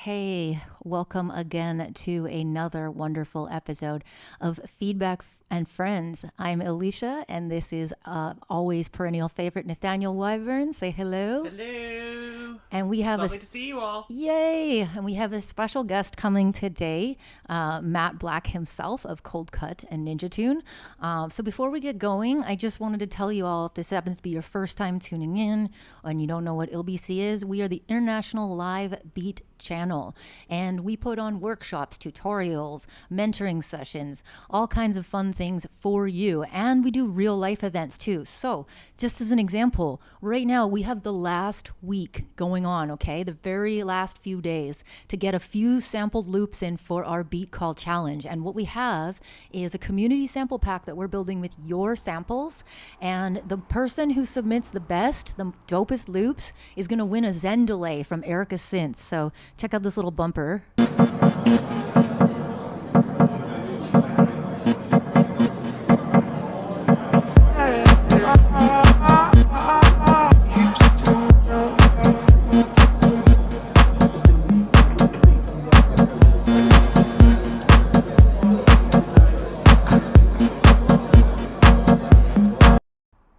Hey, welcome again to another wonderful episode of Feedback and Friends. I'm ill-esha, and this is always perennial favorite Nathaniel Wyvern. Say hello. Hello. And we have Lovely to see you all. Yay! And we have a special guest coming today, Matt Black himself of Cold Cut and Ninja Tune. So before we get going, I just wanted to tell you all, if this happens to be your first time tuning in and you don't know what ILBC is, we are the International Live Beat Channel, and we put on workshops, tutorials, mentoring sessions, all kinds of fun things for you, and we do real life events too. So just as an example, right now we have the last week going on, okay, the very last few days to get a few sampled loops in for our Beat Call Challenge. And what we have is a community sample pack that we're building with your samples, and the person who submits the best, the dopest loops is going to win a Zen delay from Erica Synths. So check out this little bumper.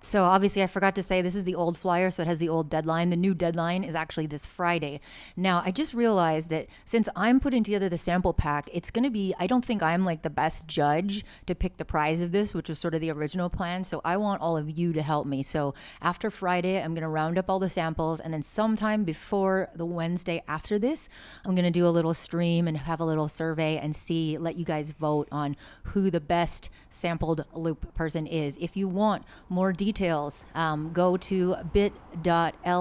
So obviously I forgot to say this is the old flyer, so it has the old deadline. The new deadline is actually this Friday. Now, I just realized that since I'm putting together the sample pack, it's going to be, I don't think I'm like the best judge to pick the prize of this, which was sort of the original plan. So I want all of you to help me. So after Friday, I'm going to round up all the samples, and then sometime before the Wednesday after this, I'm going to do a little stream and have a little survey and let you guys vote on who the best sampled loop person is. If you want more details, go to bit.ly/beat-call.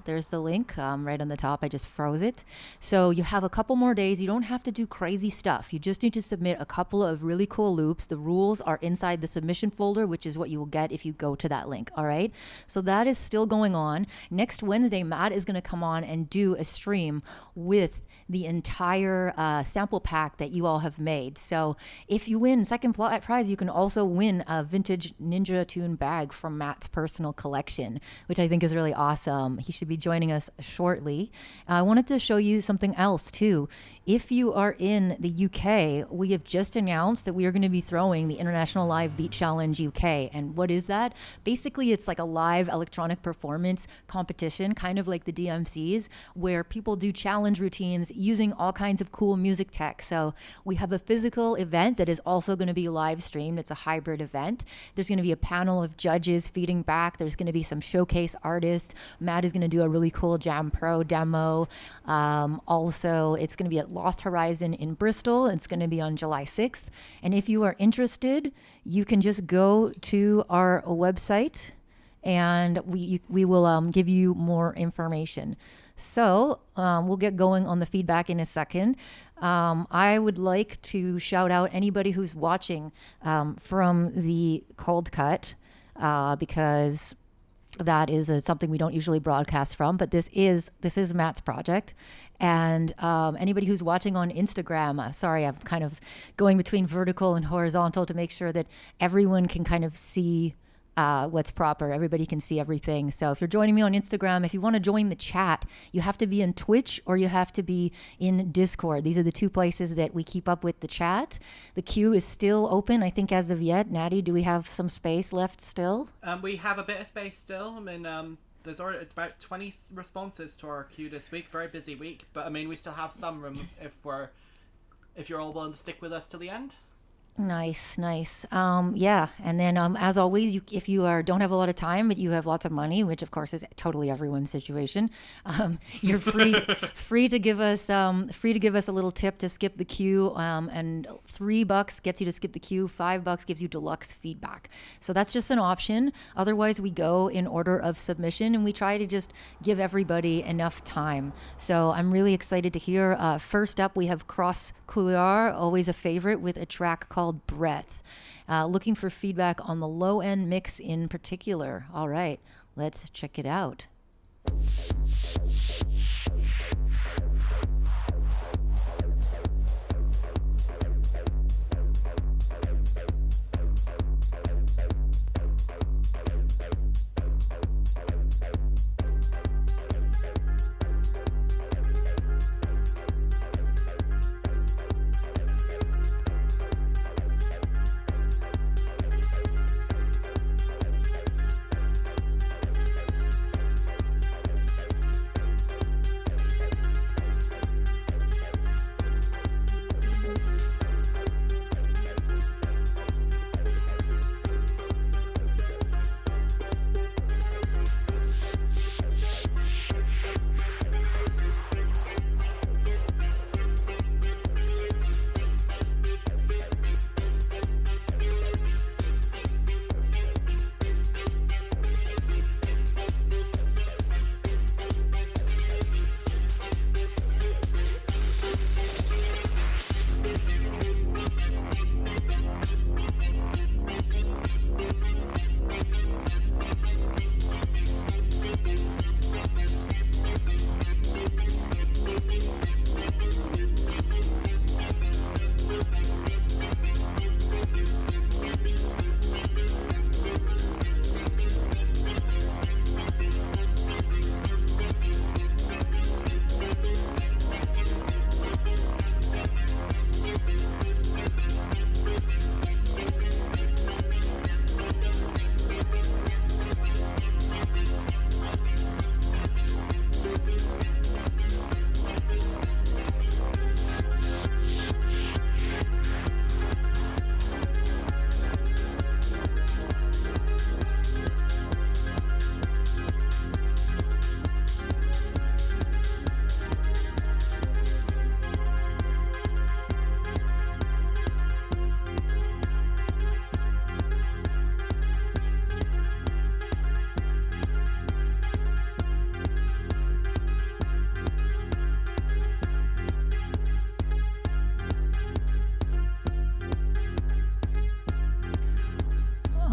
There's the link right on the top. I just froze it. So you have a couple more days. You don't have to do crazy stuff. You just need to submit a couple of really cool loops. The rules are inside the submission folder, which is what you will get if you go to that link. All right. So that is still going on. Next Wednesday, Matt is going to come on and do a stream with the entire sample pack that you all have made. So if you win second prize, you can also win a vintage Ninja Tune bag from Matt's personal collection, which I think is really awesome. He should be joining us shortly. I wanted to show you something else too. If you are in the UK, we have just announced that we are going to be throwing the International Live Beat Challenge UK. And what is that? Basically, it's like a live electronic performance competition, kind of like the DMCs, where people do challenge routines using all kinds of cool music tech. So we have a physical event that is also going to be live streamed. It's a hybrid event. There's going to be a panel of judges feeding back. There's going to be some showcase artists. Matt is going to do a really cool Jam Pro demo. Also, it's going to be at Lost Horizon in Bristol. It's going to be on July 6th. And if you are interested, you can just go to our website and we will give you more information. So we'll get going on the feedback in a second. I would like to shout out anybody who's watching from the Cold Cut. because that is something we don't usually broadcast from, but this is Matt's project. And anybody who's watching on Instagram, sorry, I'm kind of going between vertical and horizontal to make sure that everyone can kind of see what's proper. Everybody can see everything. So if you're joining me on Instagram, if you want to join the chat, you have to be in Twitch or you have to be in Discord. These are the two places that we keep up with the chat. The queue is still open, I think, as of yet. Natty, do we have some space left still? We have a bit of space still. I mean, there's already about 20 responses to our queue this week. Very busy week, but I mean, we still have some room if you're all willing to stick with us till the end. Nice. Yeah. And then, as always, if you don't have a lot of time, but you have lots of money, which of course is totally everyone's situation, you're free to give us a little tip to skip the queue. And $3 gets you to skip the queue. $5 gives you deluxe feedback. So that's just an option. Otherwise, we go in order of submission and we try to just give everybody enough time. So I'm really excited to hear. First up, we have Cross Couleur, always a favorite, with a track called Breath. Looking for feedback on the low end mix in particular. All right, let's check it out.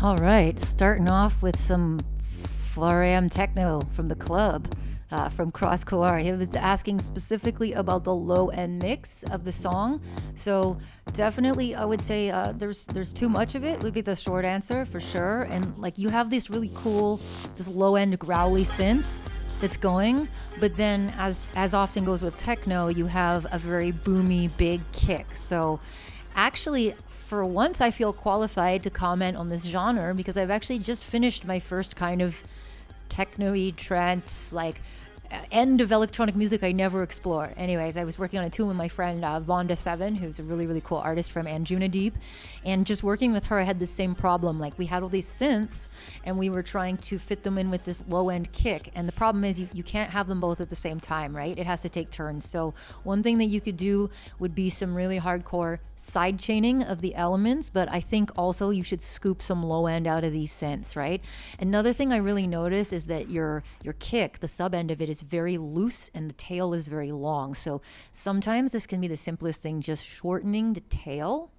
All right, starting off with some 4 a.m. techno from the club, from Cross Couleur. He was asking specifically about the low-end mix of the song. So definitely, I would say there's too much of it, would be the short answer for sure. And like you have this really cool, this low-end growly synth that's going, but then as often goes with techno, you have a very boomy, big kick. So actually, for once, I feel qualified to comment on this genre because I've actually just finished my first kind of techno-y trance, like end of electronic music I never explore. Anyways, I was working on a tune with my friend Vonda7, who's a really, really cool artist from Anjuna Deep. And just working with her, I had the same problem. Like we had all these synths and we were trying to fit them in with this low-end kick. And the problem is you can't have them both at the same time, right? It has to take turns. So one thing that you could do would be some really hardcore side chaining of the elements, but I think also you should scoop some low end out of these synths, right? Another thing I really notice is that your kick, the sub end of it, is very loose and the tail is very long. So sometimes this can be the simplest thing, just shortening the tail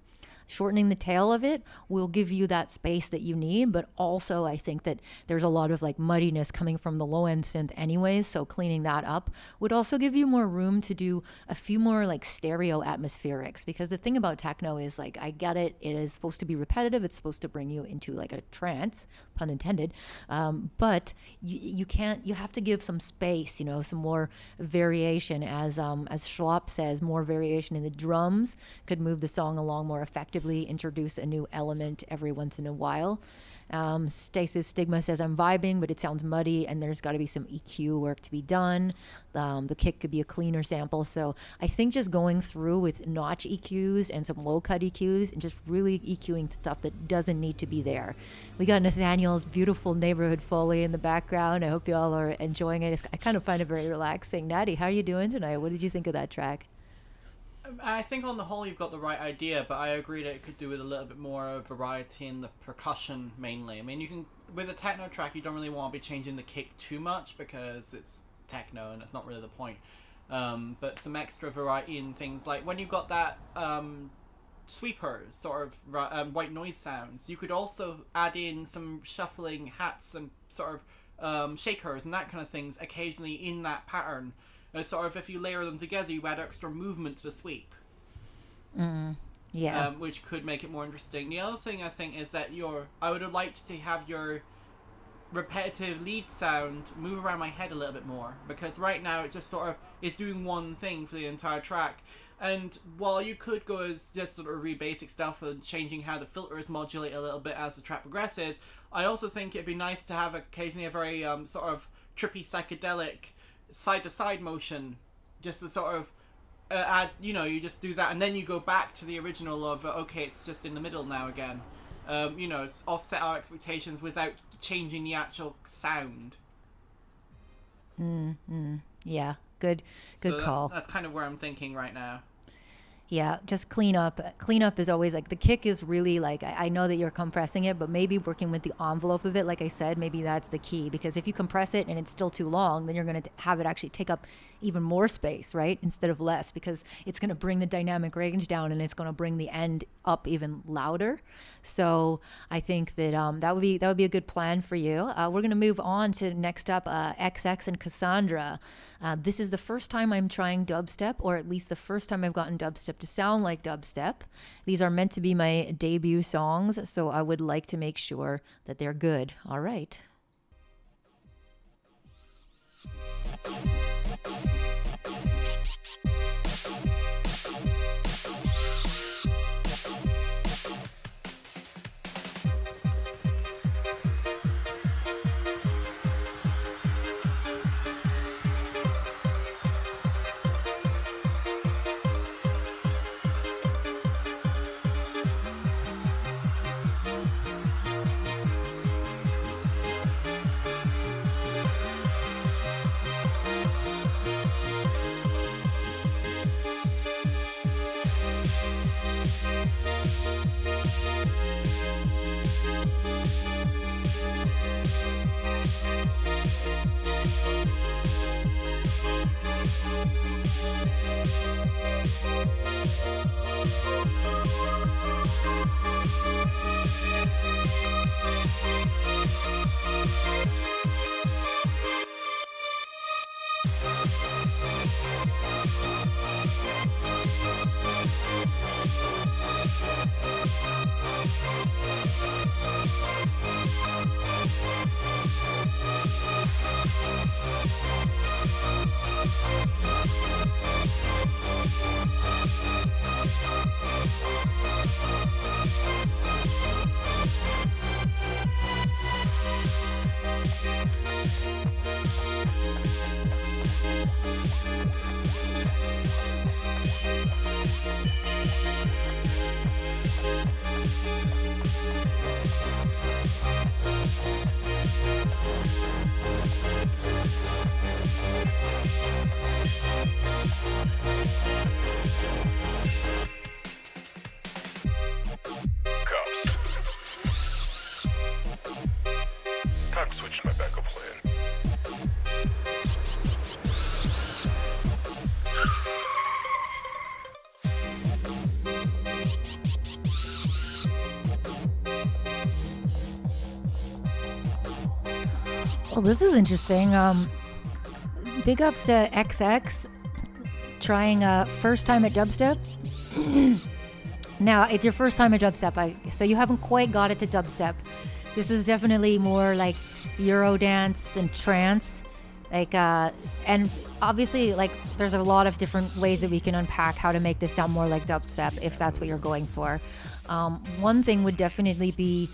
shortening the tail of it will give you that space that you need. But also I think that there's a lot of like muddiness coming from the low end synth anyways. So cleaning that up would also give you more room to do a few more like stereo atmospherics, because the thing about techno is like, I get it. It is supposed to be repetitive. It's supposed to bring you into like a trance, pun intended. But you can't, you have to give some space, you know, some more variation, as Schlop says, more variation in the drums could move the song along more effectively, introduce a new element every once in a while. Stasis Stigma says, I'm vibing, but it sounds muddy and there's got to be some EQ work to be done. The kick could be a cleaner sample. So I think just going through with notch EQs and some low cut EQs and just really EQing stuff that doesn't need to be there. We got Nathaniel's beautiful neighborhood foley in the background. I hope you all are enjoying it. I kind of find it very relaxing. Natty, how are you doing tonight? What did you think of that track? I think on the whole you've got the right idea, but I agree that it could do with a little bit more variety in the percussion mainly. I mean, you can, with a techno track, you don't really want to be changing the kick too much because it's techno and it's not really the point. But some extra variety in things like when you've got that sweeper sort of white noise sounds, you could also add in some shuffling hats and sort of shakers and that kind of things occasionally in that pattern. Sort of, if you layer them together, you add extra movement to the sweep. Yeah. Which could make it more interesting. The other thing I think is that I would have liked to have your repetitive lead sound move around my head a little bit more, because right now it just sort of is doing one thing for the entire track. And while you could go as just sort of really basic stuff and changing how the filters modulate a little bit as the track progresses, I also think it'd be nice to have occasionally a very sort of trippy psychedelic side-to-side motion, just to sort of add, you know, you just do that and then you go back to the original of okay, it's just in the middle now again. You know, offset our expectations without changing the actual sound. Yeah, good call. That's kind of where I'm thinking right now. Yeah, just clean up. Cleanup is always like, the kick is really like, I know that you're compressing it, but maybe working with the envelope of it, like I said, maybe that's the key. Because if you compress it and it's still too long, then you're going to have it actually take up even more space, right? Instead of less, because it's going to bring the dynamic range down and it's going to bring the end up even louder. So I think that that would be a good plan for you. We're going to move on to next up, XX and Cassandra. This is the first time I'm trying dubstep, or at least the first time I've gotten dubstep to sound like dubstep. These are meant to be my debut songs, so I would like to make sure that they're good. All right. Well, this is interesting. Big ups to XX trying first time at dubstep. Now, it's your first time at dubstep, so you haven't quite got it to dubstep. This is definitely more like Eurodance and trance. And obviously, there's a lot of different ways that we can unpack how to make this sound more like dubstep if that's what you're going for. One thing would definitely be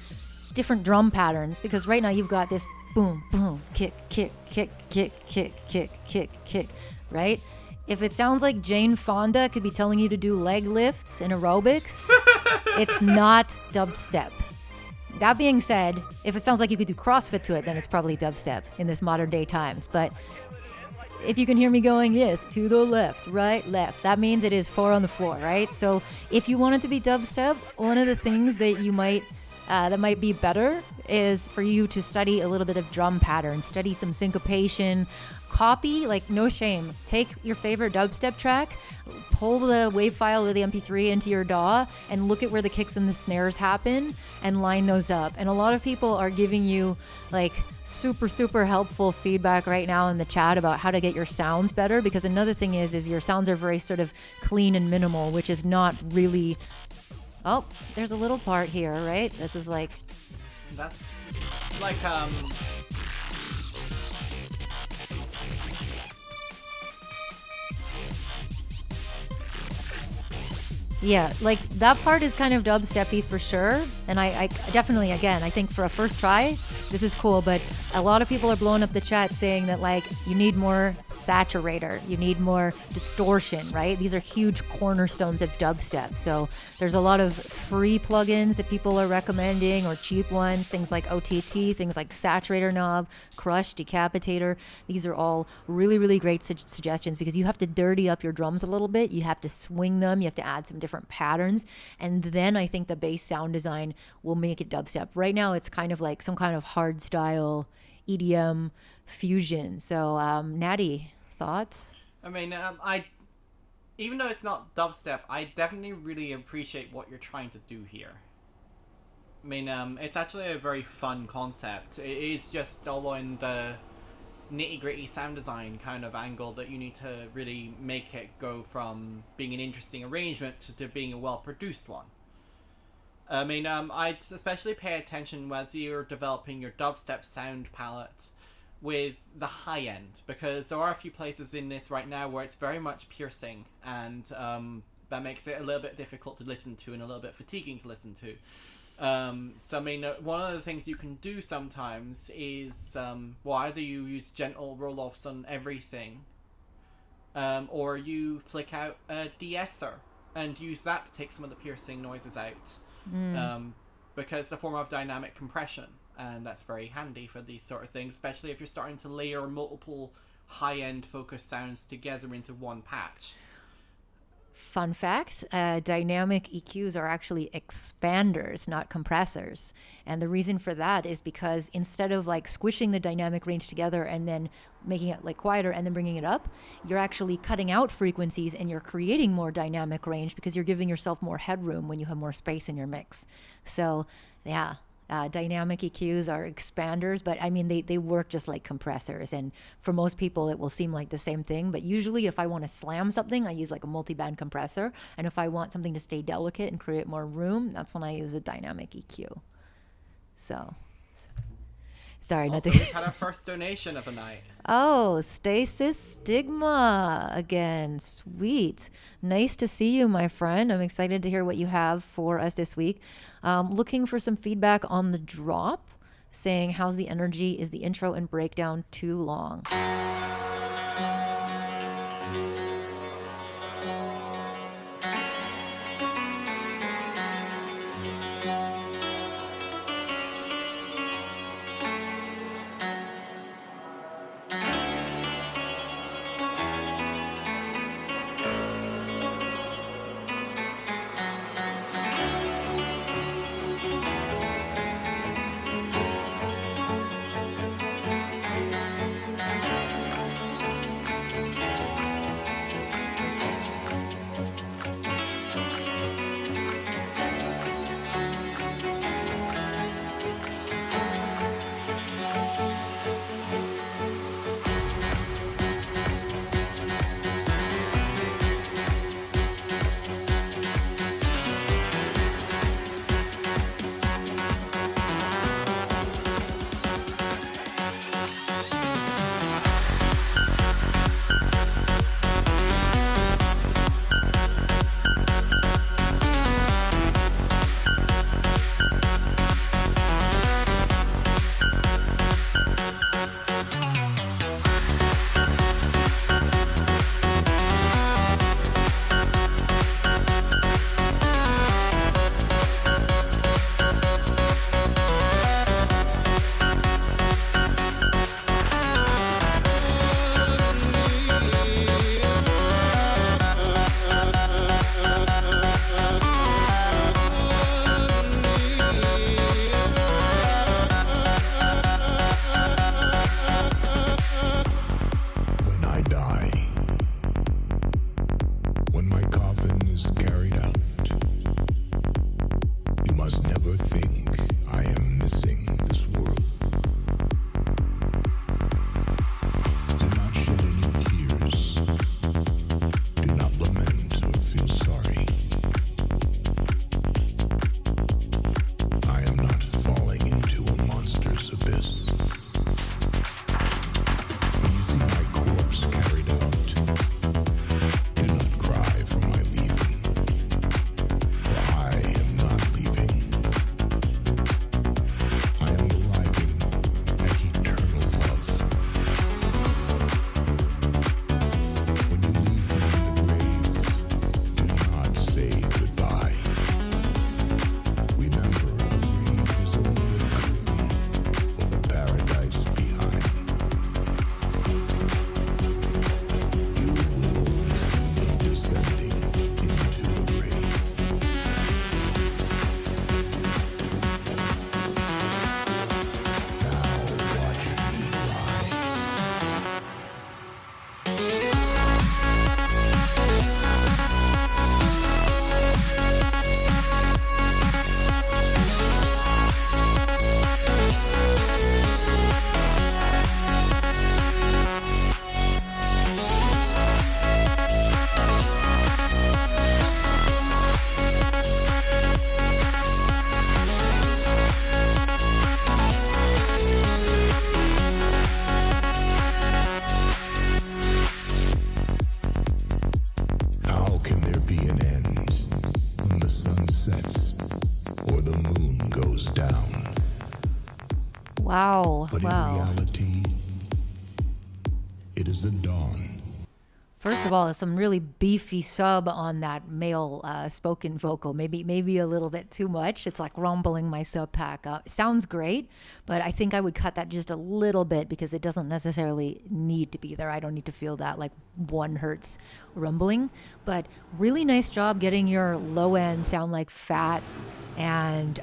different drum patterns, because right now you've got this boom, boom, kick, kick, kick, kick, kick, kick, kick, kick, right? If it sounds like Jane Fonda could be telling you to do leg lifts in aerobics, it's not dubstep. That being said, if it sounds like you could do CrossFit to it, then it's probably dubstep in this modern day times. But if you can hear me going, yes, to the left, right, left, that means it is 4 on the floor, right? So if you want it to be dubstep, one of the things that you might that might be better is for you to study a little bit of drum patterns, study some syncopation, copy, no shame. Take your favorite dubstep track, pull the wave file of the MP3 into your DAW, and look at where the kicks and the snares happen and line those up. And a lot of people are giving you super, super helpful feedback right now in the chat about how to get your sounds better, because another thing is your sounds are very sort of clean and minimal, which is not really... Oh, there's a little part here, right? This is That's yeah, that part is kind of dubsteppy for sure. And I definitely, again, I think for a first try, this is cool. But a lot of people are blowing up the chat saying that you need more saturator, you need more distortion, right? These are huge cornerstones of dubstep. So there's a lot of free plugins that people are recommending, or cheap ones, things like OTT, things like Saturator Knob, Crush, Decapitator. These are all really, really great suggestions, because you have to dirty up your drums a little bit. You have to swing them. You have to add some different patterns. And then I think the bass sound design will make it dubstep. Right now, it's kind of like some kind of hard style EDM fusion. So, Natty, thoughts? I mean, even though it's not dubstep, I definitely really appreciate what you're trying to do here. I mean, it's actually a very fun concept. It is just all in the nitty-gritty sound design kind of angle that you need to really make it go from being an interesting arrangement to being a well-produced one. I mean, I'd especially pay attention as you're developing your dubstep sound palette with the high end, because there are a few places in this right now where it's very much piercing, and that makes it a little bit difficult to listen to and a little bit fatiguing to listen to. So I mean, one of the things you can do sometimes is either you use gentle roll-offs on everything, or you flick out a de-esser and use that to take some of the piercing noises out, because it's a form of dynamic compression. And that's very handy for these sort of things, especially if you're starting to layer multiple high-end focused sounds together into one patch. Fun fact, dynamic EQs are actually expanders, not compressors. And the reason for that is because instead of squishing the dynamic range together and then making it quieter and then bringing it up, you're actually cutting out frequencies and you're creating more dynamic range, because you're giving yourself more headroom when you have more space in your mix. So, yeah. Dynamic EQs are expanders, but I mean, they work just like compressors. And for most people, it will seem like the same thing. But usually if I want to slam something, I use a multi-band compressor. And if I want something to stay delicate and create more room, that's when I use a dynamic EQ. So, sorry. Also, we've had our first donation of the night. Oh, Stasis Stigma again. Sweet. Nice to see you, my friend. I'm excited to hear what you have for us this week. Looking for some feedback on the drop, saying, how's the energy? Is the intro and breakdown too long? this. When you see my corpse carried out, do not cry for my leaving, for I am not leaving. I am arriving at eternal love. When you leave me in the grave, do not say goodbye. Remember, a grave is only a curtain for the paradise behind. You will only see me descending into the grave. Now watch me rise. How can there be an end when the sun sets or the moon goes down? Wow. But in Wow. reality, it is the dawn. First of all, there's some really beefy sub on that male spoken vocal. Maybe a little bit too much. It's like rumbling my sub pack up. It sounds great, but I think I would cut that just a little bit because it doesn't necessarily need to be there. I don't need to feel that like 1 hertz rumbling. But really nice job getting your low end sound like fat and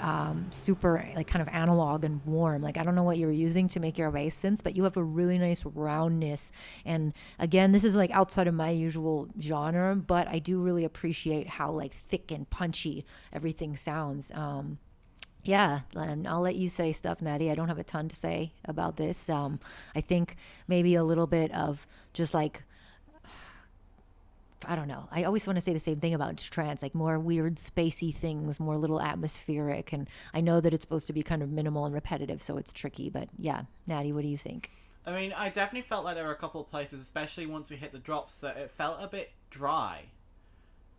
super like kind of analog and warm. Like I don't know what you were using to make your bass synths, but you have a really nice roundness. And again, this is like outside of my usual genre, but I do really appreciate how like thick and punchy everything sounds. Yeah, and I'll let you say stuff, Natty. I don't have a ton to say about this. I think maybe a little bit of just like, I don't know. I always want to say the same thing about trance, like more weird spacey things, more little atmospheric. And I know that it's supposed to be kind of minimal and repetitive, so it's tricky. But yeah, Natty, what do you think? I mean, I definitely felt like there were a couple of places, especially once we hit the drops, that it felt a bit dry.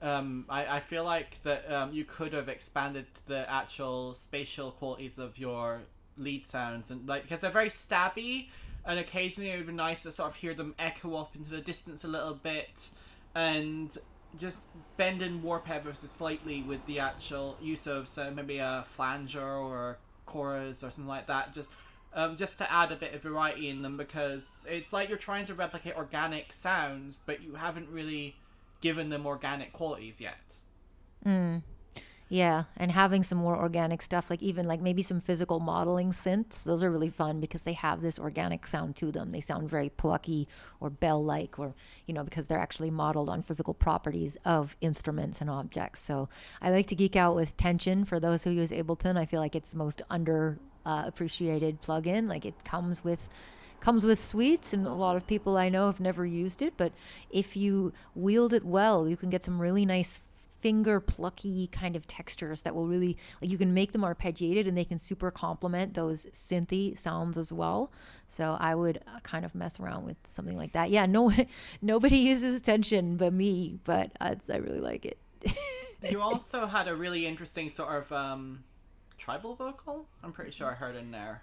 I feel like that you could have expanded the actual spatial qualities of your lead sounds, and like because they're very stabby, and occasionally it would be nice to sort of hear them echo up into the distance a little bit, and just bend and warp ever so slightly with the actual use of maybe a flanger or a chorus or something like that, just to add a bit of variety in them, because it's like you're trying to replicate organic sounds, but you haven't really given them organic qualities yet. Yeah, and having some more organic stuff, like even like maybe some physical modeling synths, those are really fun because they have this organic sound to them. They sound very plucky or bell-like, or, you know, because they're actually modeled on physical properties of instruments and objects. So I like to geek out with Tension. For those who use Ableton, I feel like it's the most under appreciated plugin. Like it comes with suites, and a lot of people I know have never used it, but if you wield it well, you can get some really nice finger plucky kind of textures that will really, like, you can make them arpeggiated and they can super complement those synthy sounds as well. So I would kind of mess around with something like that. Yeah, nobody uses Tension but me, but I really like it. You also had a really interesting sort of tribal vocal, I'm pretty sure I heard in there.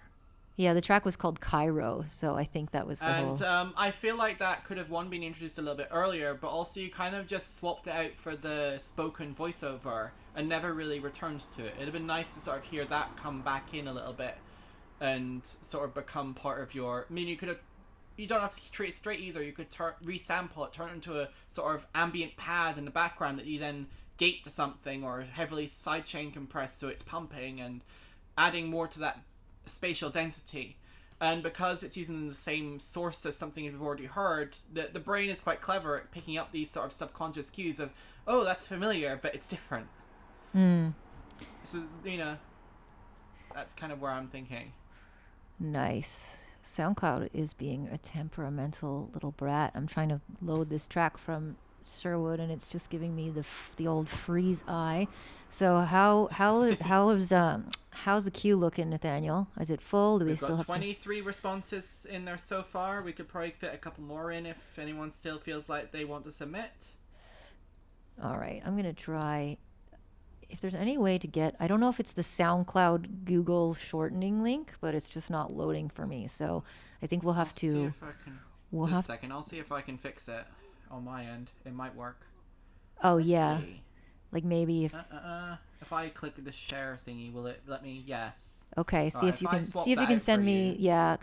Yeah, the track was called Cairo, so I think that was the whole... And I feel like that could have, one, been introduced a little bit earlier, but also you kind of just swapped it out for the spoken voiceover and never really returned to it. It'd have been nice to sort of hear that come back in a little bit and sort of become part of your... I mean, you don't have to treat it straight either. You could resample it, turn it into a sort of ambient pad in the background that you then gate to something, or heavily sidechain compress so it's pumping and adding more to that spatial density. And because it's using the same source as something you've already heard, the brain is quite clever at picking up these sort of subconscious cues of, oh, that's familiar, but it's different. So, you know, that's kind of where I'm thinking. Nice. SoundCloud is being a temperamental little brat. I'm trying to load this track from Sherwood, and it's just giving me the old freeze eye. So how's the queue looking, Nathaniel? Is it full? Do we We've still got have 23 responses in there so far. We could probably fit a couple more in if anyone still feels like they want to submit. All right, I'm gonna try. If there's any way to get, I don't know if it's the SoundCloud Google shortening link, but it's just not loading for me. So I think we'll have See to. if I can. We'll Just have. a second. I'll see if I can fix it on my end. It might work. Oh Let's yeah, see. like maybe if. If I click the share thingy, will it let me? Yes. Okay, see Alright, if you if I can swap see if you that can out send for me. you. Yeah,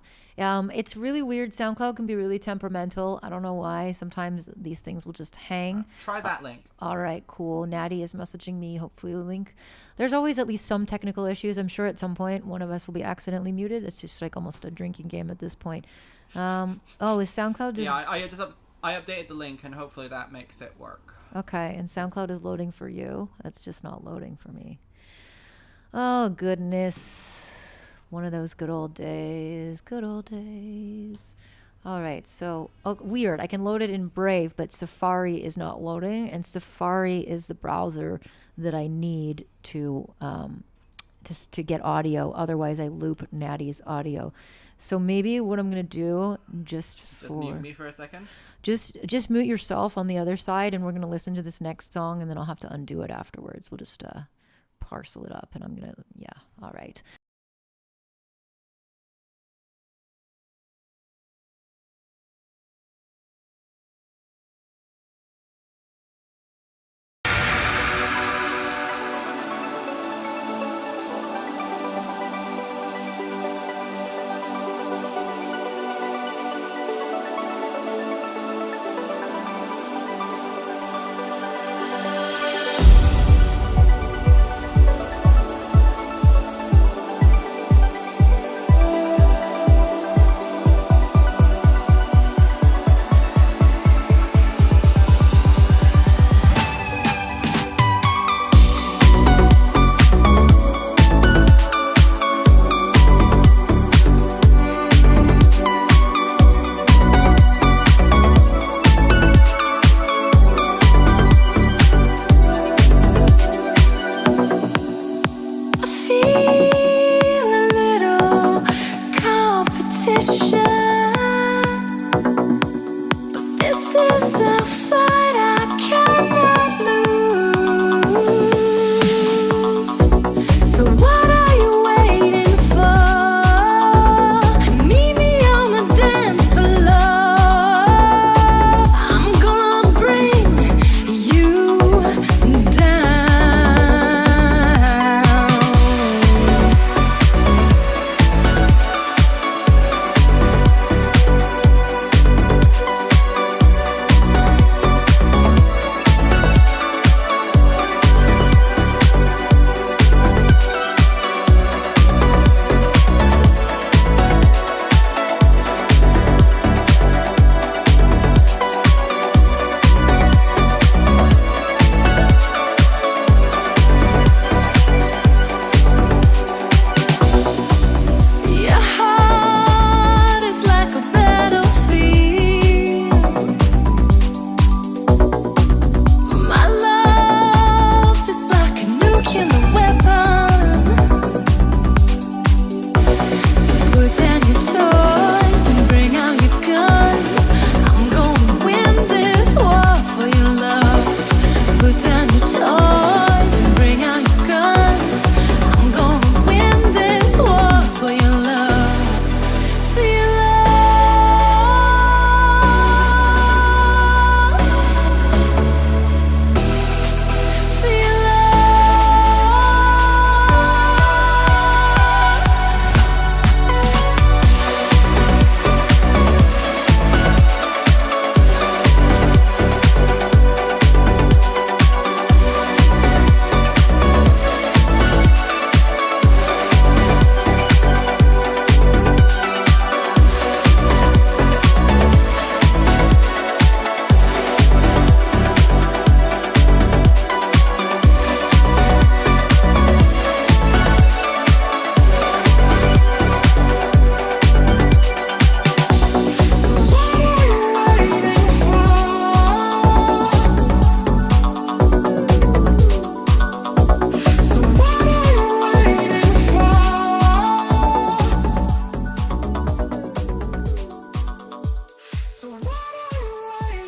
it's really weird. SoundCloud can be really temperamental. I don't know why. Sometimes these things will just hang. Try that link. All right, cool. Natty is messaging me. Hopefully, the link. There's always at least some technical issues. I'm sure at some point one of us will be accidentally muted. It's just like almost a drinking game at this point. Oh, is SoundCloud just? Yeah, I updated the link and hopefully that makes it work. Okay, and SoundCloud is loading for you. That's just not loading for me. Oh, goodness. One of those good old days. Good old days. All right, so weird. I can load it in Brave, but Safari is not loading, and Safari is the browser that I need to just to get audio. Otherwise, I loop Natty's audio. So maybe what I'm gonna do, just mute me for a second. just mute yourself on the other side, and we're gonna listen to this next song, and then I'll have to undo it afterwards. We'll just parcel it up, and I'm gonna all right.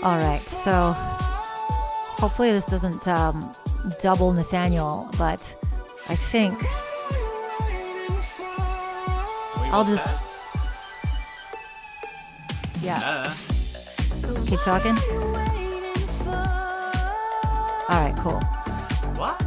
All right, so hopefully this doesn't double Nathaniel, but I think I'll just keep talking. All right, cool. What?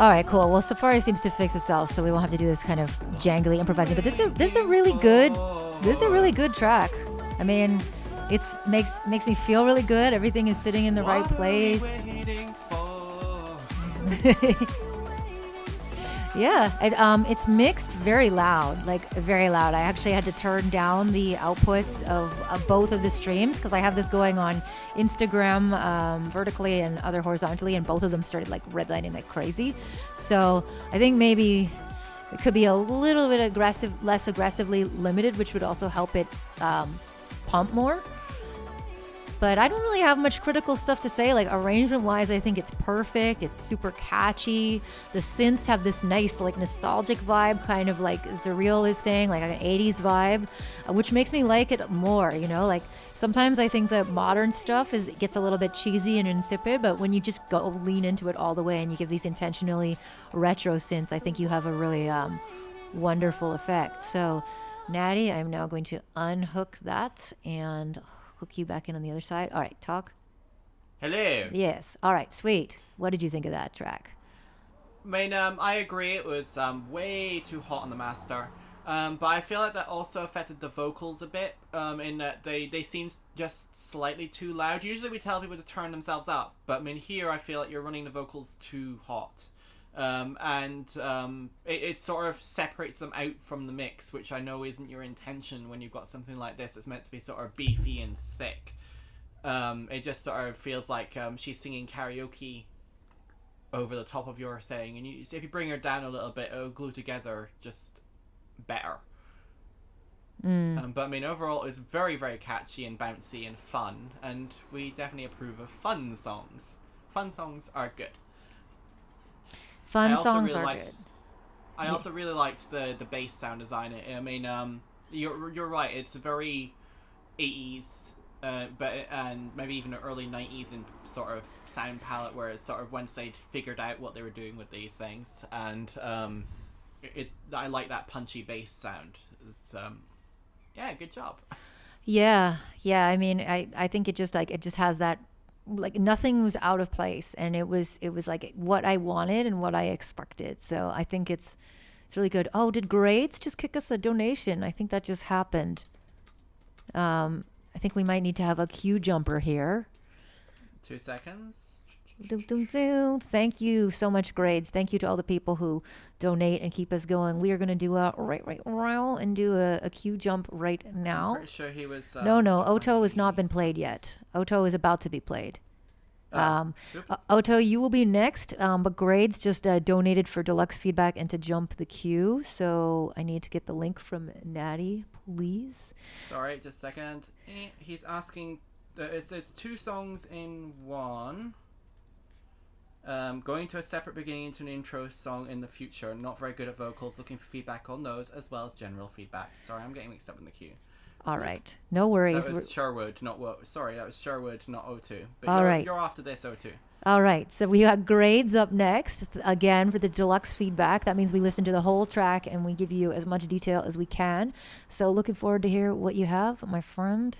All right, cool. Well, Safari seems to fix itself, so we won't have to do this kind of jangly improvising. But this is a really good track. I mean, it makes me feel really good. Everything is sitting in the right place. Yeah, it's mixed very loud, like very loud. I actually had to turn down the outputs of both of the streams because I have this going on Instagram vertically and other horizontally, and both of them started like redlining like crazy. So I think maybe it could be a little bit less aggressively limited, which would also help it pump more. But I don't really have much critical stuff to say. Like arrangement-wise, I think it's perfect. It's super catchy. The synths have this nice, like nostalgic vibe, kind of like Zuriel is saying, like an 80s vibe, which makes me like it more. You know, like sometimes I think that modern stuff gets a little bit cheesy and insipid, but when you just go lean into it all the way and you give these intentionally retro synths, I think you have a really wonderful effect. So, Natty, I'm now going to unhook that and hook you back in on the other side. All right, talk. Hello. Yes. All right, sweet. What did you think of that track? I mean, I agree it was way too hot on the master. But I feel like that also affected the vocals a bit, in that they seem just slightly too loud. Usually we tell people to turn themselves up, but I mean here I feel like you're running the vocals too hot. It sort of separates them out from the mix, which I know isn't your intention when you've got something like this that's meant to be sort of beefy and thick. It just sort of feels like she's singing karaoke over the top of your thing, and if you bring her down a little bit, it'll glue together just better. But I mean, overall, it's very, very catchy and bouncy and fun, and we definitely approve of fun songs. Fun songs are good. Fun songs are good. I also really liked the bass sound design. I mean, you're right. It's very 80s, and maybe even early 90s in sort of sound palette, where it's sort of once they'd figured out what they were doing with these things, and I like that punchy bass sound. It's, yeah, good job. Yeah. I mean, I think it just has that. Like nothing was out of place, and it was like what I wanted and what I expected. So I think it's really good. Oh, did Grades just kick us a donation? I think that just happened. I think we might need to have a queue jumper here. 2 seconds. Thank you so much, Grades. Thank you to all the people who donate and keep us going. We are going to do a queue jump right now. I'm pretty sure he was. No, Oto has not been played yet. Oto is about to be played. Oto, you will be next. But Grades just donated for deluxe feedback and to jump the queue. So I need to get the link from Natty, please. Sorry, just a second. He's asking. It's 2 songs in one. Going to a separate beginning into an intro song in the future. Not very good at vocals. Looking for feedback on those as well as general feedback. Sorry, I'm getting mixed up in the queue. All right, no worries. That was Sherwood, not what. Sorry, that was Sherwood, not O2. But all right, you're after this O2. All right, so we got Grades up next again for the deluxe feedback. That means we listen to the whole track and we give you as much detail as we can. So looking forward to hear what you have, my friend.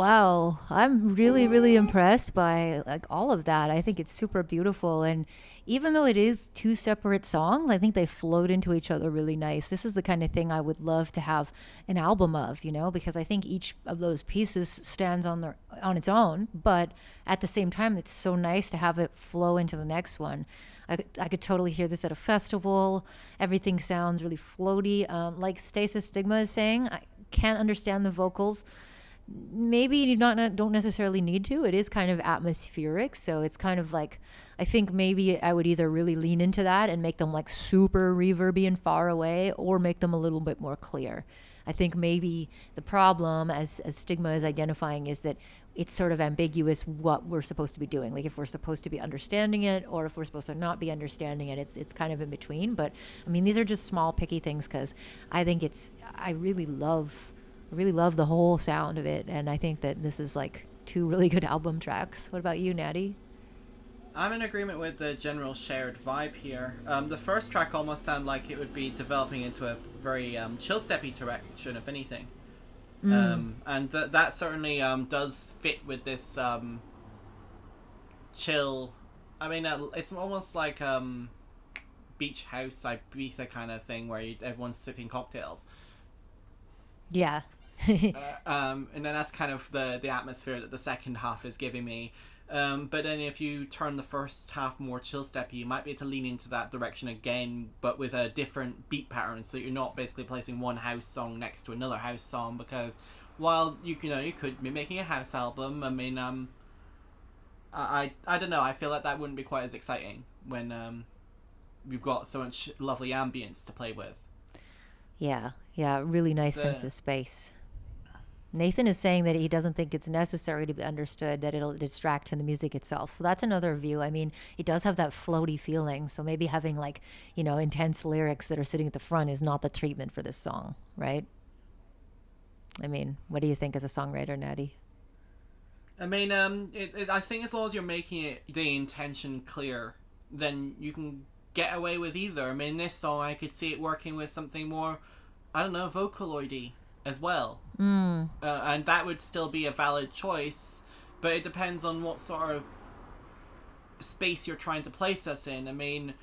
Wow, I'm really, really impressed by like all of that. I think it's super beautiful, and even though it is two separate songs, I think they float into each other really nice. This is the kind of thing I would love to have an album of, because I think each of those pieces stands on its own, but at the same time, it's so nice to have it flow into the next one. I could totally hear this at a festival. Everything sounds really floaty. Like Stasis Stigma is saying, I can't understand the vocals. Maybe you don't necessarily need to. It is kind of atmospheric, so it's kind of like, I think maybe I would either really lean into that and make them like super reverby and far away, or make them a little bit more clear. I think maybe the problem, as Stigma is identifying, is that it's sort of ambiguous what we're supposed to be doing. Like if we're supposed to be understanding it, or if we're supposed to not be understanding it. It's kind of in between. But I mean, these are just small picky things, because I think I really love the whole sound of it, and I think that this is like two really good album tracks. What about you, Natty? I'm in agreement with the general shared vibe here. The first track almost sounded like it would be developing into a very chill steppy direction, if anything. And that certainly does fit with this chill. I mean, it's almost like beach house Ibiza kind of thing, where everyone's sipping cocktails. Yeah. And then that's kind of the atmosphere that the second half is giving me. But then if you turn the first half more chill steppy, you might be able to lean into that direction again, but with a different beat pattern, so you're not basically placing one house song next to another house song. Because while you could be making a house album, I mean, I don't know, I feel like that wouldn't be quite as exciting when you've got so much lovely ambience to play with. Yeah, really nice sense of space. Nathan is saying that he doesn't think it's necessary to be understood, that it'll distract from the music itself. So that's another view. I mean, it does have that floaty feeling. So maybe having like, intense lyrics that are sitting at the front is not the treatment for this song, right? I mean, what do you think as a songwriter, Natty? I mean, I think as long as you're making the intention clear, then you can get away with either. I mean, this song, I could see it working with something more, I don't know, vocaloidy as well. And that would still be a valid choice, but it depends on what sort of space you're trying to place us in. I mean,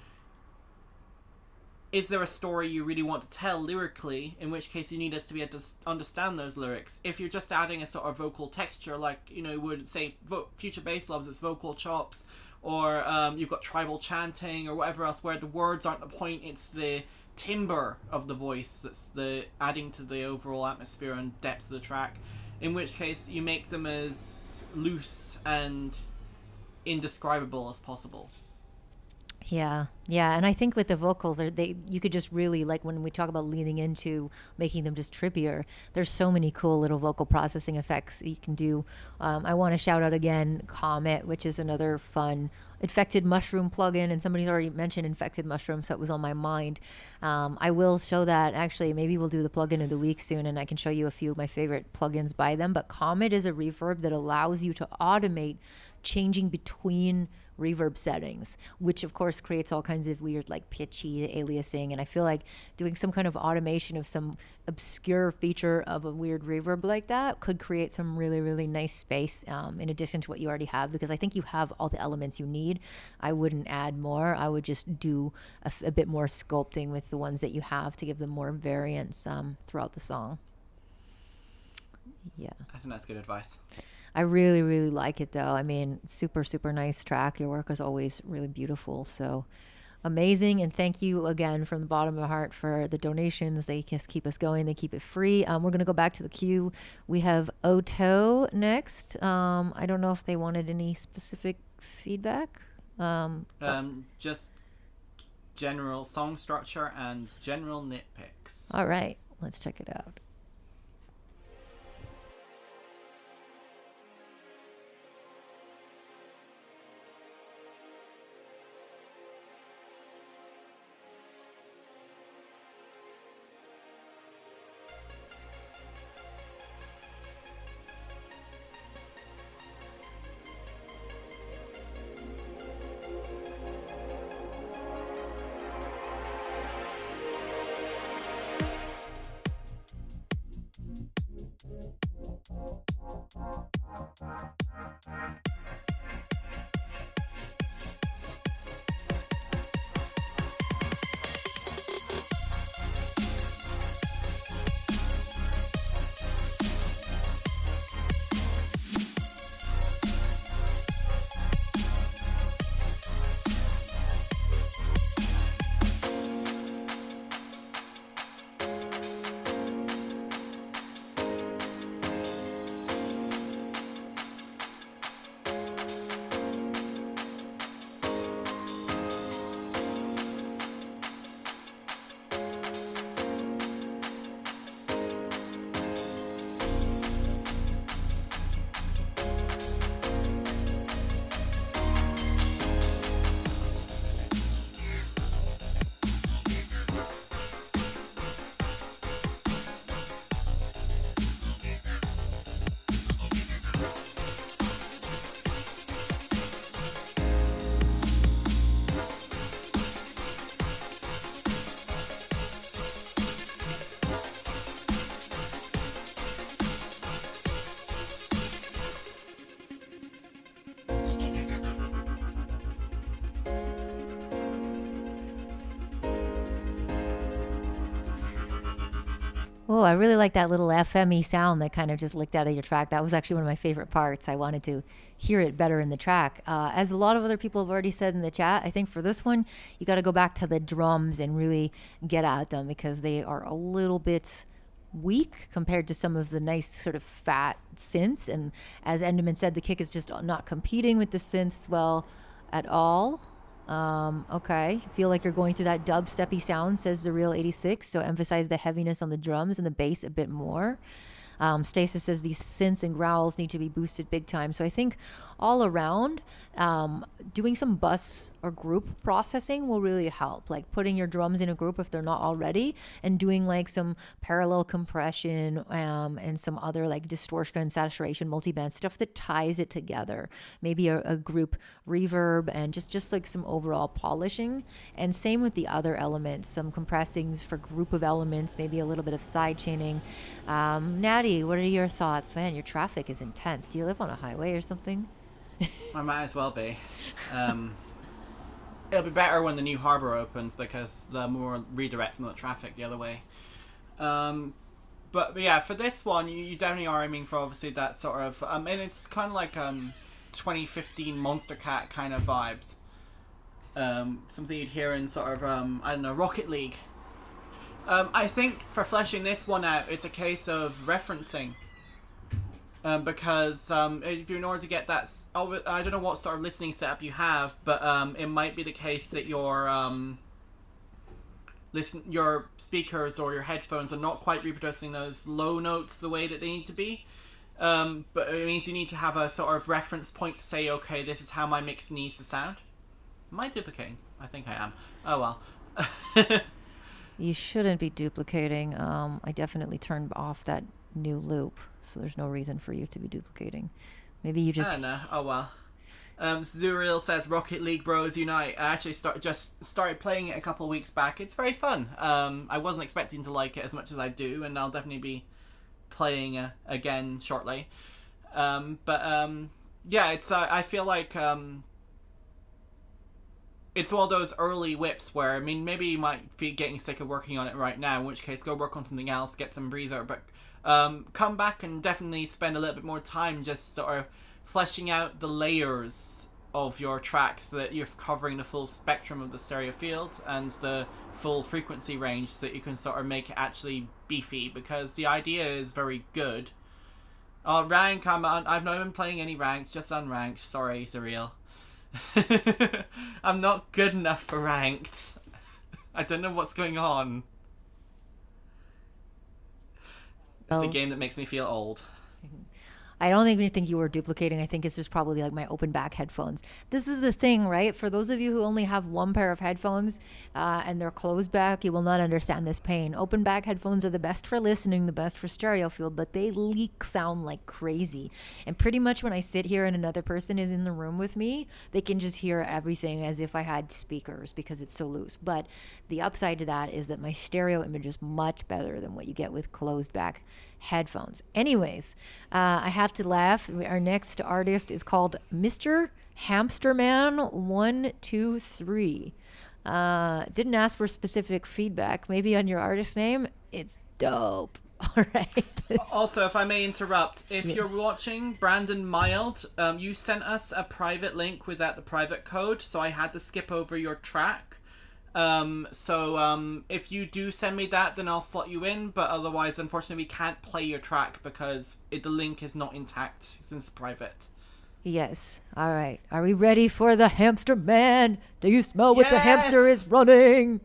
is there a story you really want to tell lyrically, in which case you need us to be able to understand those lyrics? If you're just adding a sort of vocal texture, like, would say Future Bass Loves its vocal chops, or you've got tribal chanting or whatever else, where the words aren't the point, it's the timbre of the voice that's the adding to the overall atmosphere and depth of the track, in which case you make them as loose and indescribable as possible. Yeah, and I think with the vocals, you could just really, like when we talk about leaning into making them just trippier, there's so many cool little vocal processing effects you can do. I want to shout out again Comet, which is another fun Infected Mushroom plugin, and somebody's already mentioned Infected Mushroom, so it was on my mind. I will show that, actually, maybe we'll do the plugin of the week soon, and I can show you a few of my favorite plugins by them. But Comet is a reverb that allows you to automate changing between reverb settings, which of course creates all kinds of weird like pitchy aliasing, and I feel like doing some kind of automation of some obscure feature of a weird reverb like that could create some really, really nice space in addition to what you already have, because I think you have all the elements you need. I wouldn't add more. I would just do a bit more sculpting with the ones that you have to give them more variance throughout the song. Yeah, I think that's good advice. I really, really like it, though. I mean, super, super nice track. Your work is always really beautiful. So amazing. And thank you again from the bottom of my heart for the donations. They just keep us going. They keep it free. We're going to go back to the queue. We have Oto next. I don't know if they wanted any specific feedback. Just general song structure and general nitpicks. All right. Let's check it out. Oh, I really like that little FME sound that kind of just licked out of your track. That was actually one of my favorite parts. I wanted to hear it better in the track. As a lot of other people have already said in the chat, I think for this one, you got to go back to the drums and really get at them because they are a little bit weak compared to some of the nice sort of fat synths. And as Enderman said, the kick is just not competing with the synths well at all. Okay. Feel like you're going through that dubsteppy sound, says the real 86. So emphasize the heaviness on the drums and the bass a bit more. Stasis says these synths and growls need to be boosted big time. So I think all around, doing some bus or group processing will really help. Like putting your drums in a group if they're not already, and doing like some parallel compression and some other like distortion and saturation, multiband stuff that ties it together. Maybe a group reverb and just like some overall polishing. And same with the other elements, some compressing for group of elements, maybe a little bit of side chaining. Natty, what are your thoughts? Man, your traffic is intense. Do you live on a highway or something? I might as well be. It'll be better when the new harbour opens because the more redirects the traffic the other way. But yeah, for this one, you definitely are aiming for obviously that sort of... and it's kind of like 2015 Monster Cat kind of vibes. Something you'd hear in sort of, I don't know, Rocket League. I think for fleshing this one out, it's a case of referencing. Because if in order to get that, I don't know what sort of listening setup you have, but it might be the case that your speakers or your headphones are not quite reproducing those low notes the way that they need to be. But it means you need to have a sort of reference point to say, okay, this is how my mix needs to sound. Am I duplicating? I think I am. Oh well. You shouldn't be duplicating. I definitely turned off that new loop, so there's no reason for you to be duplicating. Maybe you just... I don't know. Oh well. Zuriel says Rocket League Bros Unite. I actually started playing it a couple of weeks back. It's very fun. I wasn't expecting to like it as much as I do, and I'll definitely be playing again shortly. Yeah, it's I feel like it's one of those early whips where, I mean, maybe you might be getting sick of working on it right now, in which case go work on something else, get some breezer, but come back and definitely spend a little bit more time just sort of fleshing out the layers of your track so that you're covering the full spectrum of the stereo field and the full frequency range so that you can sort of make it actually beefy, because the idea is very good. Rank, I've not been playing any ranks, just unranked. Sorry, Surreal. I'm not good enough for ranked. I don't know what's going on. It's a game that makes me feel old. I don't even think you were duplicating. I think it's just probably like my open back headphones. This is the thing, right? For those of you who only have one pair of headphones and they're closed back, you will not understand this pain. Open back headphones are the best for listening, the best for stereo field, but they leak sound like crazy. And pretty much when I sit here and another person is in the room with me, they can just hear everything as if I had speakers because it's so loose. But the upside to that is that my stereo image is much better than what you get with closed back headphones. Anyways, I have to laugh. Our next artist is called Mr. Hamsterman 123. Didn't ask for specific feedback. Maybe on your artist name. It's dope. All right. Also, if I may interrupt, if you're watching Brandon Mild, you sent us a private link without the private code, so I had to skip over your track. If you do send me that, then I'll slot you in, but otherwise, unfortunately, we can't play your track because the link is not intact since it's private. Yes. All right. Are we ready for the hamster man? Do you smell what the hamster is running?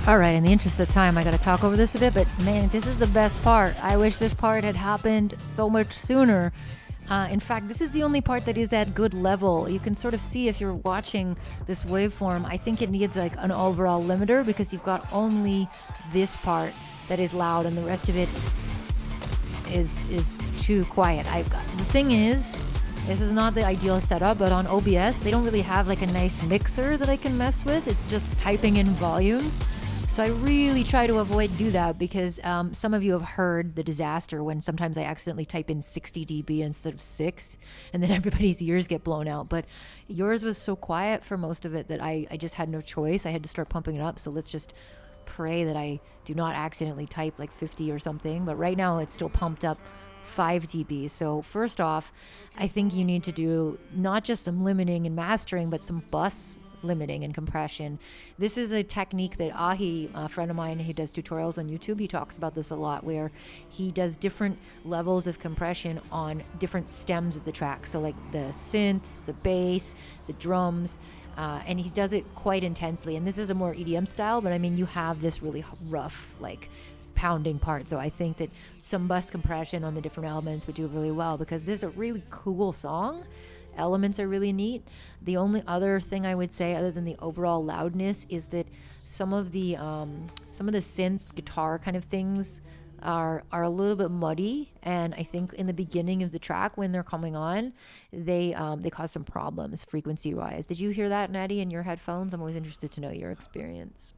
All right, in the interest of time, I got to talk over this a bit, but man, this is the best part. I wish this part had happened so much sooner. In fact, this is the only part that is at good level. You can sort of see if you're watching this waveform, I think it needs like an overall limiter because you've got only this part that is loud and the rest of it is too quiet. The thing is, this is not the ideal setup, but on OBS, they don't really have like a nice mixer that I can mess with. It's just typing in volumes. So I really try to avoid do that because some of you have heard the disaster when sometimes I accidentally type in 60 dB instead of 6 and then everybody's ears get blown out. But yours was so quiet for most of it that I just had no choice. I had to start pumping it up. So let's just pray that I do not accidentally type like 50 or something. But right now it's still pumped up 5 dB. So first off, I think you need to do not just some limiting and mastering, but some bus limiting and compression. This is a technique that Ahi, a friend of mine who does tutorials on YouTube, he talks about this a lot, where he does different levels of compression on different stems of the track. So like the synths, the bass, the drums, and he does it quite intensely. And this is a more EDM style, but I mean, you have this really rough, like pounding part. So I think that some bus compression on the different elements would do really well because this is a really cool song. Elements are really neat. The only other thing I would say, other than the overall loudness, is that some of the synths, guitar kind of things are a little bit muddy, and I think in the beginning of the track when they're coming on, they cause some problems frequency wise. Did you hear that, Natty, in your headphones? I'm always interested to know your experience.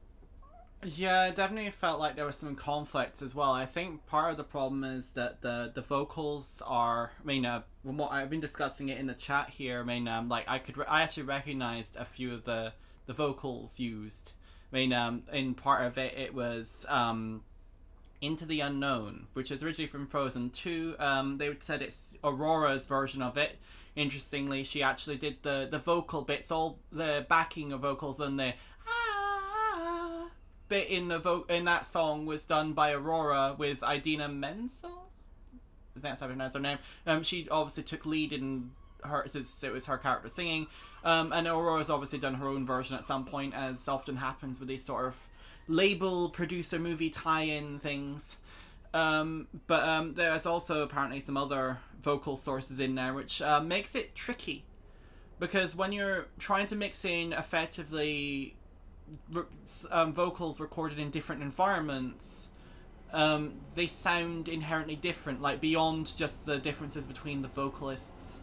Yeah, it definitely felt like there was some conflicts as well. I think part of the problem is that the vocals are, I mean, from what I've been discussing it in the chat here, I mean, like I actually recognized a few of the vocals used. I mean, in part of it, it was Into the Unknown, which is originally from Frozen 2. They said it's Aurora's version of it. Interestingly, she actually did the vocal bits, all the backing of vocals, and the bit in that song was done by Aurora with Idina Menzel. I think that's how I pronounce her name. She obviously took lead in her, since it was her character singing. And Aurora's obviously done her own version at some point, as often happens with these sort of label producer movie tie-in things. But there's also apparently some other vocal sources in there, which makes it tricky, because when you're trying to mix in effectively vocals recorded in different environments, they sound inherently different, like beyond just the differences between the vocalists.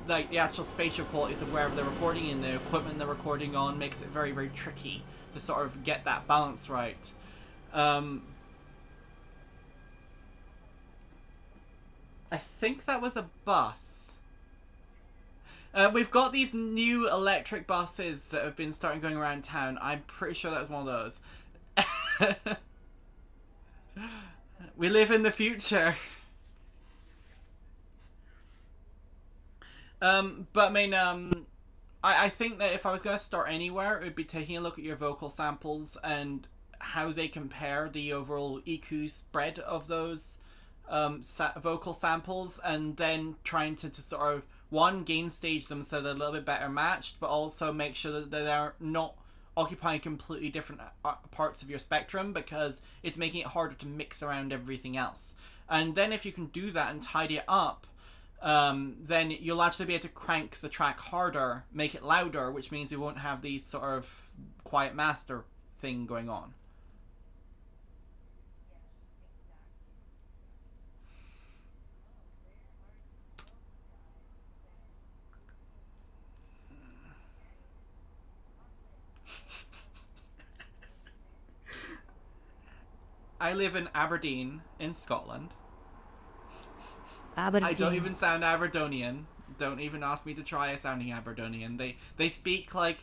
Like the actual spatial qualities of wherever they're recording in, the equipment they're recording on, makes it very, very tricky to sort of get that balance right. I think that was a bus. We've got these new electric buses that have been starting going around town. I'm pretty sure that was one of those. We live in the future. But I mean, I think that if I was going to start anywhere, it would be taking a look at your vocal samples and how they compare the overall EQ spread of those vocal samples, and then trying to sort of, one, gain stage them so they're a little bit better matched, but also make sure that they're not occupying completely different parts of your spectrum, because it's making it harder to mix around everything else. And then if you can do that and tidy it up, then you'll actually be able to crank the track harder, make it louder, which means you won't have these sort of quiet master thing going on. I live in Aberdeen, in Scotland. Aberdeen. I don't even sound Aberdonian. Don't even ask me to try sounding Aberdonian. They speak a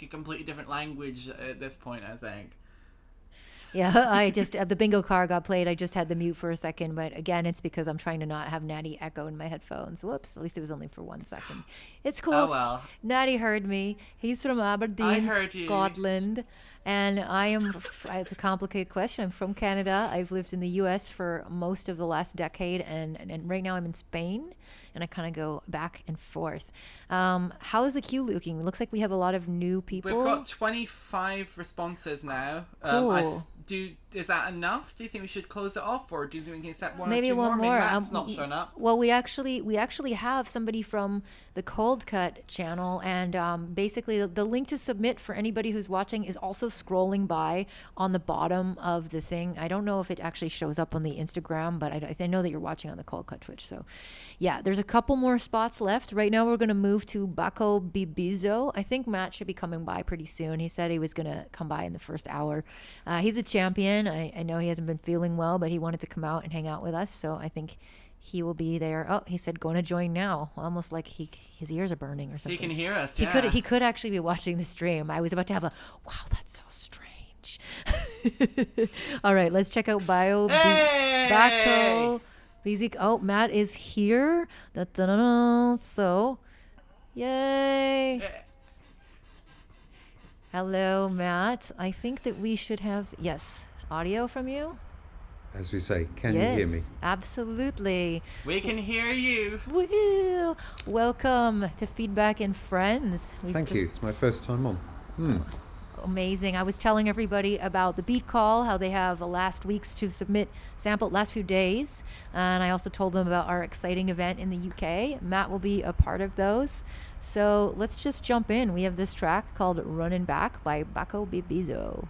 completely different language at this point, I think. Yeah, I just, the bingo card got played. I just had the mute for a second, but again, it's because I'm trying to not have Natty echo in my headphones. Whoops, at least it was only for 1 second. It's cool. Oh well. Natty heard me. He's from Aberdeen, I heard you. Scotland. And it's a complicated question. I'm from Canada. I've lived in the US for most of the last decade, and right now I'm in Spain, and I kind of go back and forth. How is the queue looking? It looks like we have a lot of new people. We've got 25 responses now. Cool. Is that enough? Do you think we should close it off, or do you think we can accept one Maybe or two one more? more. Matt's not shown up. Well, we actually have somebody from the Cold Cut channel, and basically the link to submit for anybody who's watching is also scrolling by on the bottom of the thing. I don't know if it actually shows up on the Instagram, but I know that you're watching on the Cold Cut Twitch. So, yeah, there's a couple more spots left. Right now, we're going to move to Baco Bibizo. I think Matt should be coming by pretty soon. He said he was going to come by in the first hour. He's a champion. I know he hasn't been feeling well, but he wanted to come out and hang out with us, so I think he will be there. Oh, he said going to join now. Almost like his ears are burning or something. He can hear us. He could actually be watching the stream. I was about to have a wow, that's so strange. All right, let's check out Baco Music. Oh, Matt is here. Da-da-da-da. So, yay. Hello, Matt. I think that we should have, yes, audio from you. As we say, can you Yes, hear me? absolutely. We can hear you. Woo! Welcome to Feedback and Friends. Thank you. It's my first time on. Amazing. I was telling everybody about the beat call, how they have last week's to submit sample, last few days. And I also told them about our exciting event in the UK. Matt will be a part of those. So let's just jump in. We have this track called Runnin' Back by Baco Bibizo.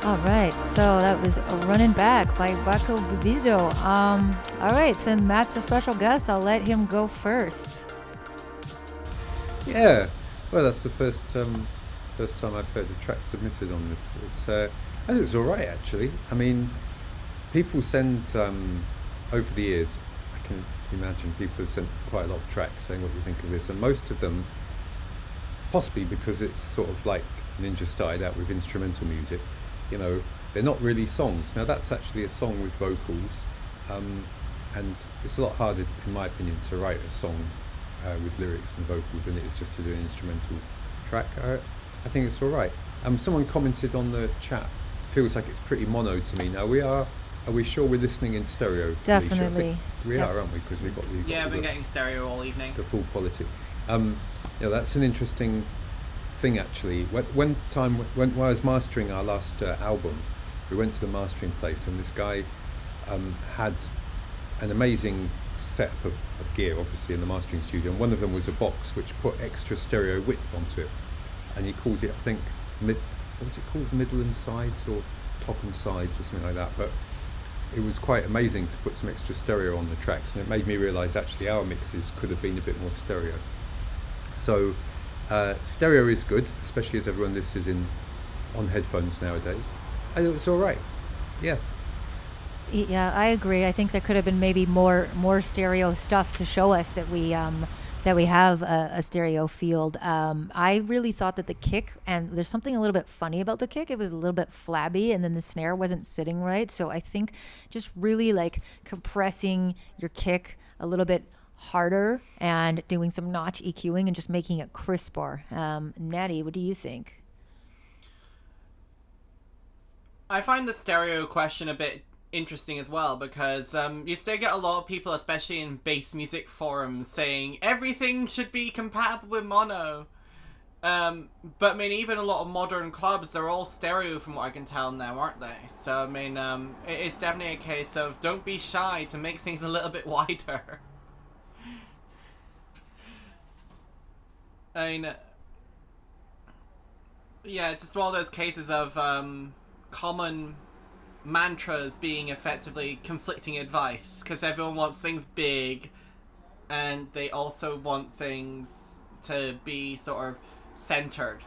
All right, so that was Running Back by Baco Bibizo. All right, since Matt's a special guest, I'll let him go first. Yeah, well, that's the first time I've heard the track submitted on this. It's I think it's all right actually. I mean, people send over the years. I can imagine people have sent quite a lot of tracks saying what do you think of this, and most of them, possibly because it's sort of like Ninja started out with instrumental music, you know, they're not really songs. Now that's actually a song with vocals, and it's a lot harder, in my opinion, to write a song with lyrics and vocals than it is just to do an instrumental track. I think it's all right. Someone commented on the chat, feels like it's pretty mono to me. Now are we sure we're listening in stereo? Alicia? I think Definitely. we are, aren't we? Because we've got the Yeah, I've been getting stereo all evening. the full quality. That's an interesting thing actually. When I was mastering our last album, we went to the mastering place, and this guy had an amazing setup of gear, obviously, in the mastering studio, and one of them was a box which put extra stereo width onto it, and he called it, I think, what was it called, middle and sides, or top and sides, or something like that. But it was quite amazing to put some extra stereo on the tracks, and it made me realise actually our mixes could have been a bit more stereo. So stereo is good, especially as everyone listens in on headphones nowadays. And it was all right. Yeah. Yeah, I agree. I think there could have been maybe more stereo stuff to show us that we have a stereo field. I really thought that the kick, and there's something a little bit funny about the kick, it was a little bit flabby, and then the snare wasn't sitting right. So I think just really like compressing your kick a little bit harder and doing some notch EQing and just making it crisper. Natty, what do you think? I find the stereo question a bit interesting as well, because you still get a lot of people, especially in bass music forums, saying everything should be compatible with mono. But I mean, even a lot of modern clubs, they're all stereo from what I can tell now, aren't they? So I mean, it's definitely a case of don't be shy to make things a little bit wider. I mean, yeah, it's just one of those cases of common mantras being effectively conflicting advice, because everyone wants things big and they also want things to be sort of centered.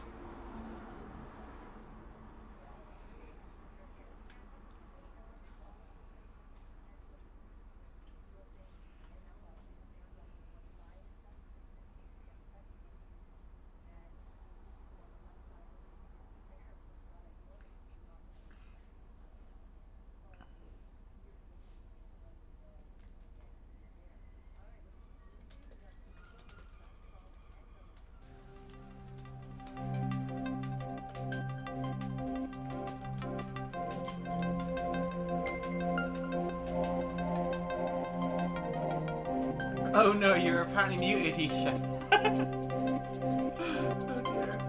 Oh no, you're apparently muted, Isha. Oh dear.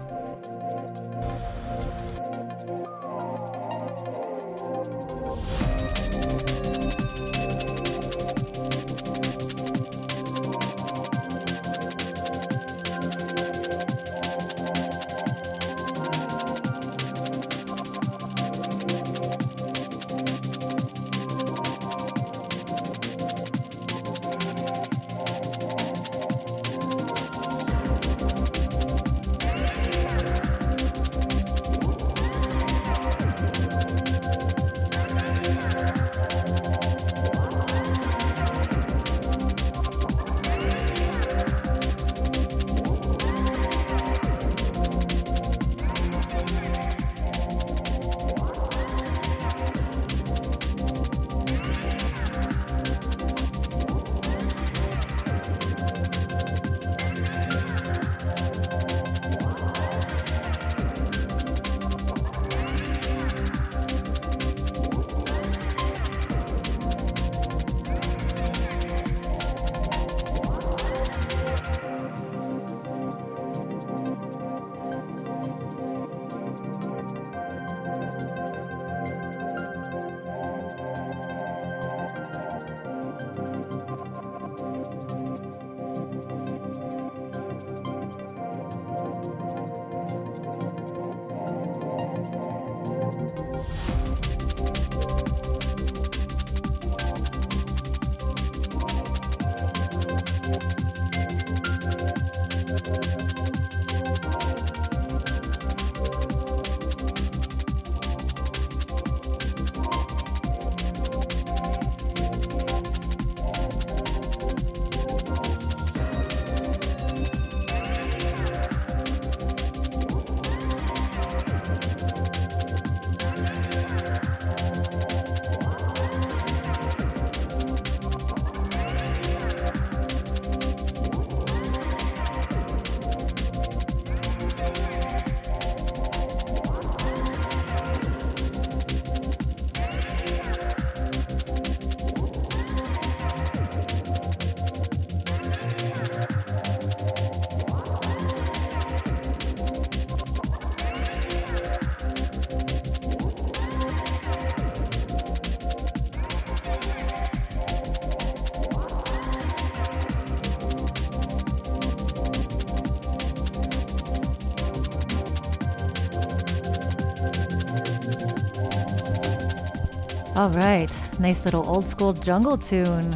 All right. Nice little old school jungle tune.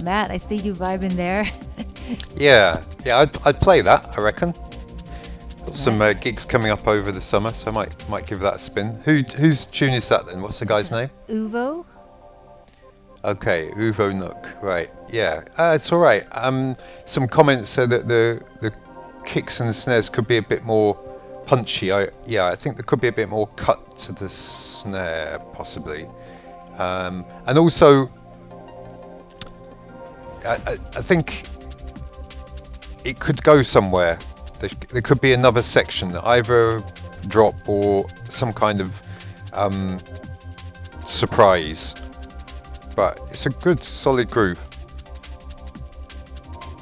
Matt, I see you vibing there. Yeah, I'd play that, I reckon. Got some gigs coming up over the summer, so I might give that a spin. Whose tune is that then? What's the guy's name? Uvo? Okay, Uvo Nook. Right, yeah, it's all right. Some comments said that the kicks and snares could be a bit more punchy. I think there could be a bit more cut to the snare, possibly. And also, I think it could go somewhere. There could be another section, either drop or some kind of surprise. But it's a good, solid groove.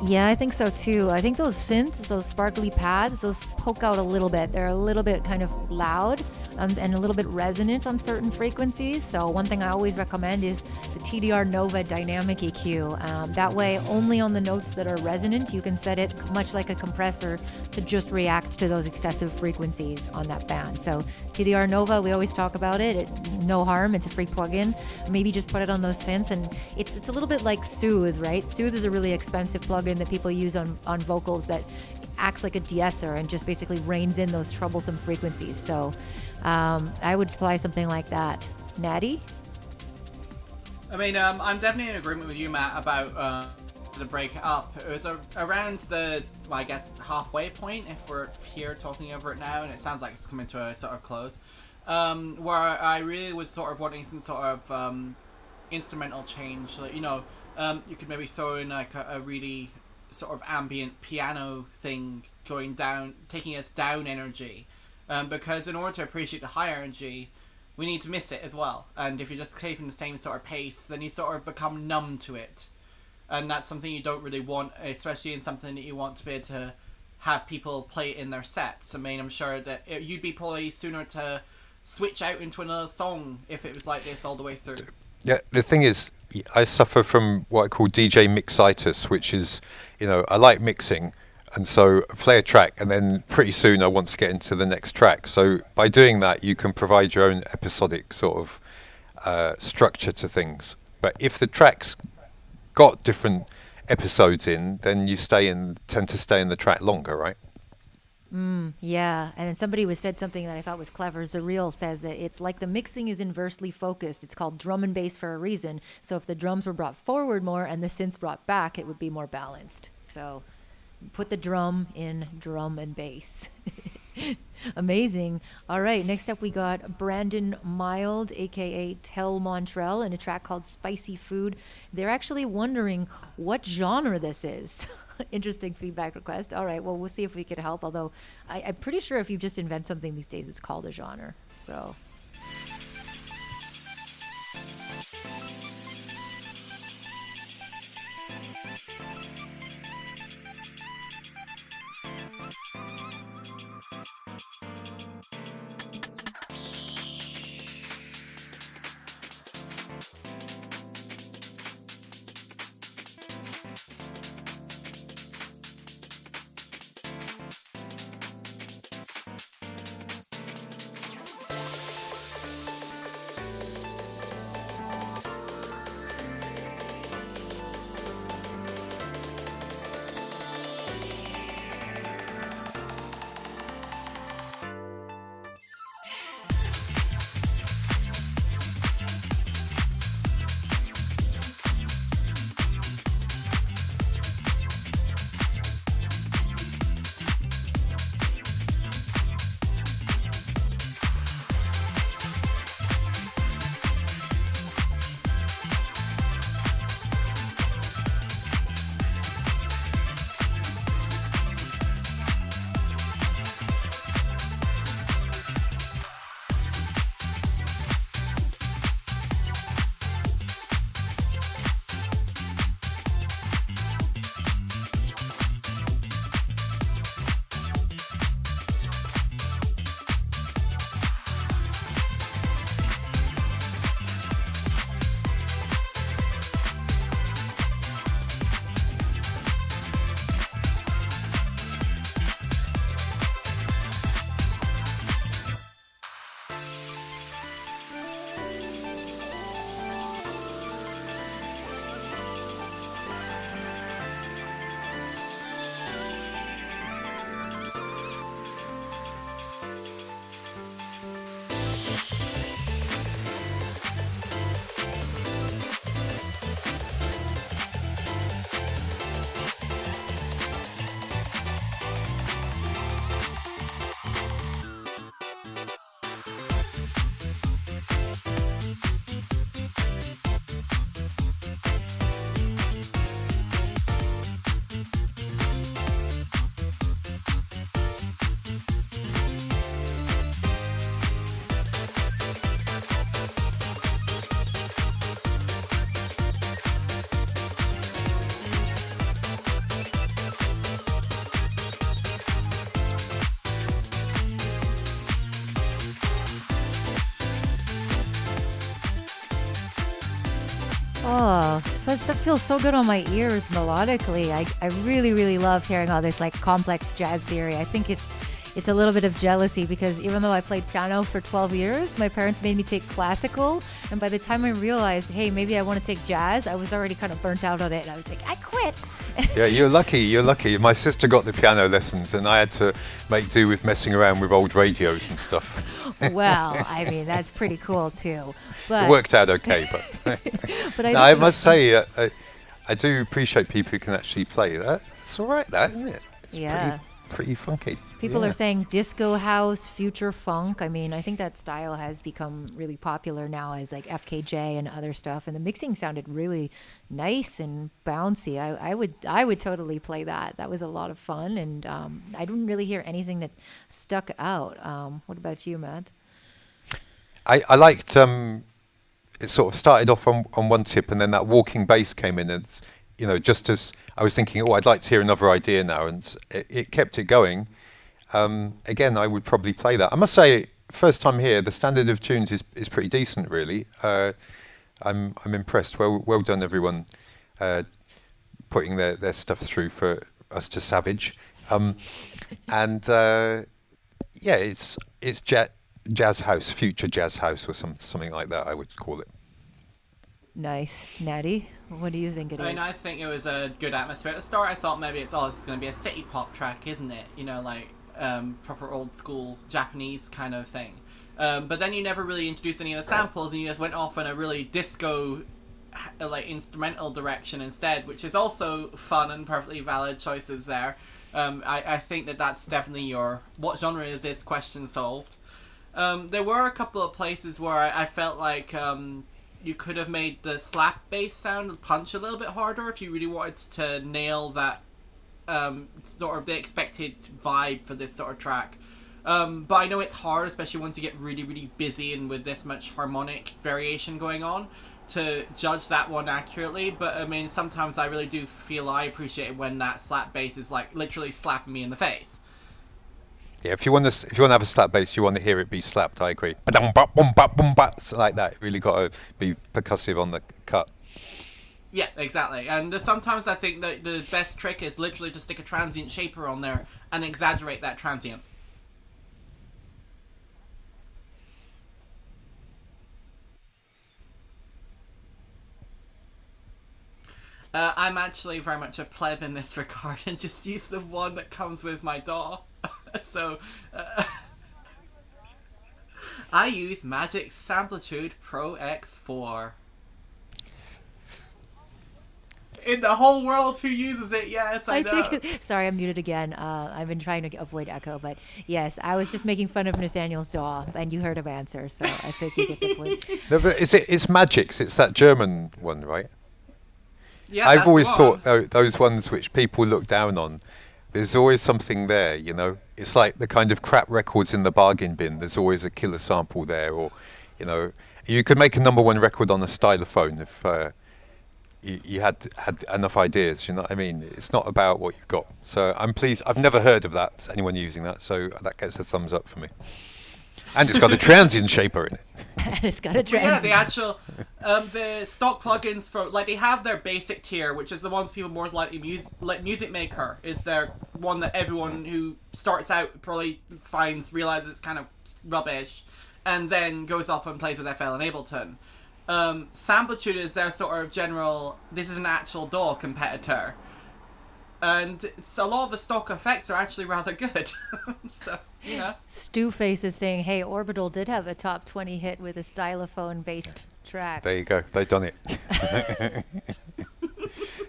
Yeah, I think so too. I think those synths, those sparkly pads, those poke out a little bit. They're a little bit kind of loud and a little bit resonant on certain frequencies. So one thing I always recommend is the TDR Nova Dynamic EQ. That way, only on the notes that are resonant, you can set it much like a compressor to just react to those excessive frequencies on that band. So TDR Nova, we always talk about it. No harm. It's a free plugin. Maybe just put it on those synths, and it's a little bit like Soothe, right? Soothe is a really expensive plugin that people use on vocals that acts like a de-esser and just basically reins in those troublesome frequencies. So I would apply something like that. Natty? I mean, I'm definitely in agreement with you, Matt, about the break up. It was around the, well, I guess, halfway point, if we're here talking over it now, and it sounds like it's coming to a sort of close, where I really was sort of wanting some sort of instrumental change. Like, you know, you could maybe throw in like a really sort of ambient piano thing going down, taking us down energy, because in order to appreciate the high energy, we need to miss it as well. And if you're just keeping the same sort of pace, then you sort of become numb to it, and that's something you don't really want, especially in something that you want to be able to have people play in their sets. I mean, I'm sure that you'd be probably sooner to switch out into another song if it was like this all the way through. Yeah, the thing is, I suffer from what I call DJ mixitis, which is, you know, I like mixing, and so I play a track, and then pretty soon I want to get into the next track. So by doing that, you can provide your own episodic sort of structure to things. But if the track's got different episodes in, then you tend to stay in the track longer, right? Yeah, and then somebody said something that I thought was clever. Zareel says that it's like the mixing is inversely focused. It's called drum and bass for a reason. So if the drums were brought forward more and the synths brought back, it would be more balanced. So put the drum in drum and bass. Amazing. All right, next up we got Brandon Mild, aka Tel Montrell, in a track called Spicy Food. They're actually wondering what genre this is. Interesting feedback request. All right, well, we'll see if we can help, although I'm pretty sure if you just invent something these days, it's called a genre. So Oh, such that feels so good on my ears melodically. I really, really love hearing all this like complex jazz theory. I think it's a little bit of jealousy because even though I played piano for 12 years, my parents made me take classical. And by the time I realized, hey, maybe I want to take jazz, I was already kind of burnt out on it. And I was like, I quit. Yeah, you're lucky. You're lucky. My sister got the piano lessons, and I had to make do with messing around with old radios and stuff. Well, I mean, that's pretty cool too. But It worked out okay, but but no, I must say, I do appreciate people who can actually play that. It's all right, that isn't it? It's Yeah. pretty funky. people Yeah. are saying disco house, future funk. I mean, I think that style has become really popular now as like FKJ and other stuff. And the mixing sounded really nice and bouncy. I would totally play that. That was a lot of fun, and I didn't really hear anything that stuck out. What about you, Matt? I liked it sort of started off on one tip, and then that walking bass came in, and just as I was thinking, oh, I'd like to hear another idea now, and it kept it going. Again, I would probably play that. I must say, first time here, the standard of tunes is pretty decent, really. I'm impressed. Well done, everyone, putting their stuff through for us to savage. And yeah, it's jazz house, future jazz house, or something like that, I would call it. Nice. Natty, what do you think it is? I mean, I think it was a good atmosphere. At the start, I thought maybe this is going to be a city pop track, isn't it? Like proper old school Japanese kind of thing. But then you never really introduced any of the samples, and you just went off in a really disco, like instrumental direction instead, which is also fun and perfectly valid choices there. I think that's definitely what genre is this question solved. There were a couple of places where I felt like you could have made the slap bass sound punch a little bit harder if you really wanted to nail that sort of the expected vibe for this sort of track. But I know it's hard, especially once you get really, really busy and with this much harmonic variation going on, to judge that one accurately. But I mean, sometimes I really do feel I appreciate it when that slap bass is like literally slapping me in the face. Yeah, if you want to have a slap bass, you want to hear it be slapped. I agree. It's like that. It really got to be percussive on the cut. Yeah, exactly. And sometimes I think that the best trick is literally to stick a transient shaper on there and exaggerate that transient. I'm actually very much a pleb in this regard and just use the one that comes with my DAW. So, I use Magic Samplitude Pro X4. In the whole world, who uses it? Yes, I know. Sorry, I'm muted again. I've been trying to avoid echo, but yes, I was just making fun of Nathaniel's DAW, and you heard him answer, so I think you get the point. No, but it's Magix. It's that German one, right? Yeah, I've that's always the thought one. those ones which people look down on, there's always something there, It's like the kind of crap records in the bargain bin. There's always a killer sample there, or, you could make a #1 record on a stylophone if you had enough ideas. You know what I mean? It's not about what you've got. So I'm pleased. I've never heard of that, anyone using that, so that gets a thumbs up for me. And it's got a transient shaper in it. And it's got a But yeah, trans. the actual, the stock plugins for, they have their basic tier, which is the ones people more likely use, like Music Maker is their one that everyone who starts out probably realizes it's kind of rubbish, and then goes off and plays with FL and Ableton. Samplitude is their sort of general, this is an actual DAW competitor. And a lot of the stock effects are actually rather good. So, Stewface is saying, hey, Orbital did have a top 20 hit with a stylophone-based track. There you go. They've done it.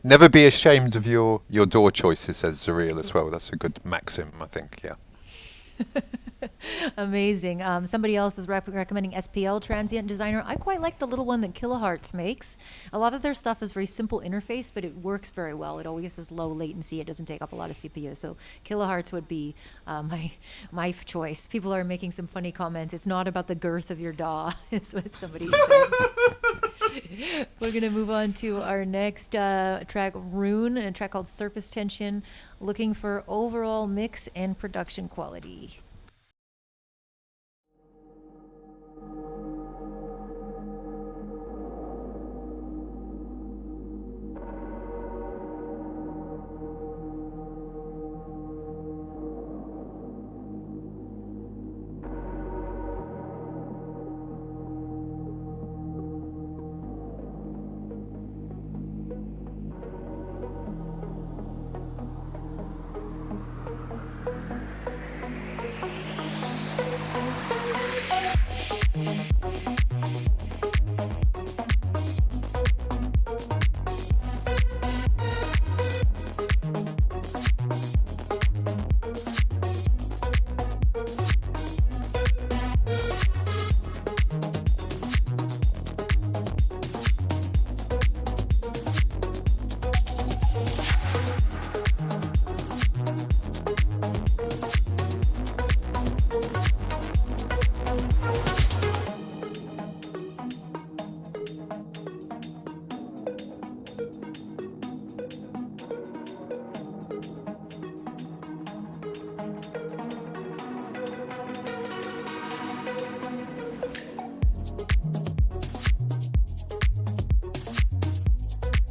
Never be ashamed of your DAW choices, says Zuriel as well. That's a good maxim, I think. Yeah. Amazing. Somebody else is recommending SPL Transient Designer. I quite like the little one that Kilohertz makes. A lot of their stuff is very simple interface, but it works very well. It always has low latency. It doesn't take up a lot of CPU. So Kilohertz would be my choice. People are making some funny comments. It's not about the girth of your DAW, is what somebody said. We're going to move on to our next track, Rune, a track called Surface Tension, looking for overall mix and production quality.